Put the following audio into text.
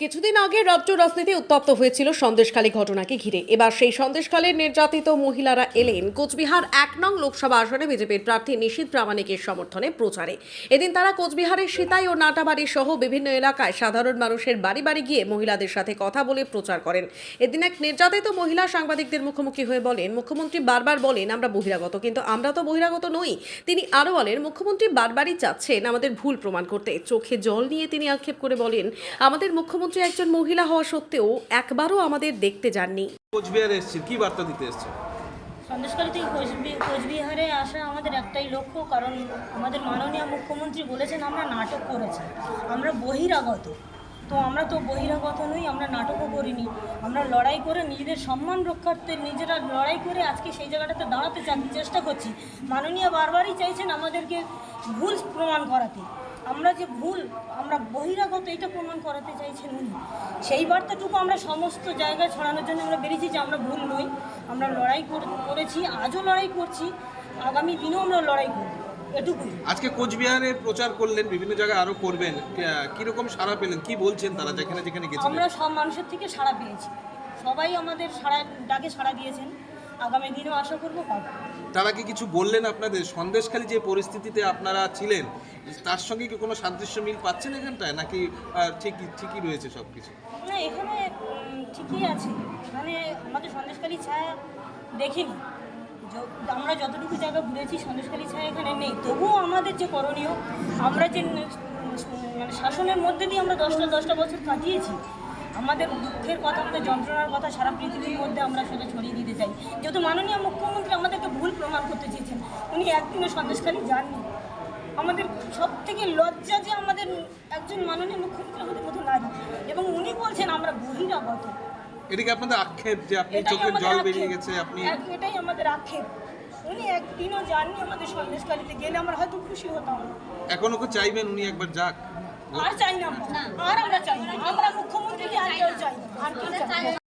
কিছুদিন আগে রাজ্য রাজনীতি উত্তপ্ত হয়েছিল সন্দেশখালী ঘটনাকে ঘিরে। এবার সেই সন্দেশখালীর নির্যাতিত মহিলারা এলেন কোচবিহার ১ নং লোকসভা আসনে বিজেপির প্রার্থী নিশীথ প্রামাণিকের সমর্থনে প্রচারে। এদিন তারা কোচবিহারের সিতাই ও নাটাবাড়ি সহ বিভিন্ন এলাকায় সাধারণ মানুষের বাড়ি বাড়ি গিয়ে মহিলাদের সাথে কথা বলে প্রচার করেন। এদিন এক নির্যাতিত মহিলা সাংবাদিকদের মুখোমুখি হয়ে বলেন, মুখ্যমন্ত্রী বারবার বলেন আমরা বহিরাগত, কিন্তু আমরা তো বহিরাগত নই। তিনি আরও বলেন, মুখ্যমন্ত্রী বারবারই চাচ্ছেন আমাদের ভুল প্রমাণ করতে। চোখে জল নিয়ে তিনি আক্ষেপ করে বলেন, আমাদের মুখ্যমন্ত্রী একজন মহিলা হওয়া সত্ত্বেও একবারও আমাদের দেখতে যাননি। কোচবিহারে এসেছি, কি বার্তা দিতে এসেছে? সন্দেশখালী থেকে কোচবিহারে আসা আমাদের একটাই লক্ষ্য, কারণ আমাদের মাননীয় মুখ্যমন্ত্রী বলেছেন আমরা নাটক করেছি, আমরা বহিরাগত। তো আমরা তো বহিরাগত নই, আমরা নাটকও করিনি। আমরা লড়াই করে নিজেদের সম্মান রক্ষার্থে নিজেরা লড়াই করে আজকে সেই জায়গাটাতে দাঁড়াতে চেষ্টা করছি। মাননীয় বারবারই চাইছেন আমাদেরকে ভুল প্রমাণ করাতে, আমরা যে ভুল, আমরা বহিরাগত, এটা প্রমাণ করাতে চাইছেন উনি। সেই বার্তাটুকু আমরা সমস্ত জায়গায় ছড়ানোর জন্য আমরা বেরিয়েছি যে আমরা ভুল নই, আমরা লড়াই করেছি, আজও লড়াই করছি, আগামী দিনেও আমরা লড়াই করব, এটুকুই। আজকে কোচবিহারে প্রচার করলেন, বিভিন্ন জায়গায় আরো করবেন, কিরকম সাড়া পেলেন, কি বলছেন তারা যেখানে যেখানে গেছেন? আমরা সব মানুষের থেকে সাড়া পেয়েছি, সবাই আমাদের ডাকে সাড়া দিয়েছেন, আগামী দিনেও আশা করবো পাবো। তারা কি কিছু বললেন আপনাদের? সন্দেশখালী যে পরিস্থিতিতে আপনারা ছিলেন তার সঙ্গে কি কোনো সাদৃশ্য মিল পাচ্ছেন এখানটায়, নাকি ঠিকই রয়েছে সব কিছু? না, এখানে ঠিকই আছে। এখানে আমাদের সন্দেশখালী ছায়া দেখিনি, আমরা যতটুকু জায়গা ঘুরেছি সন্দেশখালী ছায়া এখানে নেই। তবুও আমাদের যে করণীয়, আমরা যে মানে শাসনের মধ্যে দিয়ে আমরা 10টা বছর কাটিয়েছি, আমাদের দুঃখের কথা, আমাদের যন্ত্রণার কথা সারা পৃথিবীর মধ্যে আমরা সেটা ছড়িয়ে দিতে চাই। যেহেতু মাননীয় মুখ্যমন্ত্রী আমাদেরকে ভুল প্রমাণ করতে চেয়েছেন, উনি একদিনও সন্দেশখালী যাননি। আমাদের সব থেকে লজ্জা যে আমাদের একজন মাননীয় মুখ্যমন্ত্রী আমাদের মতো নারী, এবং উনি বলছেন আমরা বহিরাগত। এদিকে আপনাদের আক্ষেপ যে আপনি চোখের জল বেরিয়ে গেছে, আপনি এটাই আমাদের আক্ষেপ। উনি একদিনও যাননি আমাদের সন্দেশখালীতে, গেলে আমরা হয়তো খুশি হতাম। এখনো কি চাইবেন উনি একবার যাক? আর চাই না, আর আমরা চাই না, আমরা মুখ্যমন্ত্রীকে আর কেউ চাই না, আর কেউ চাই না।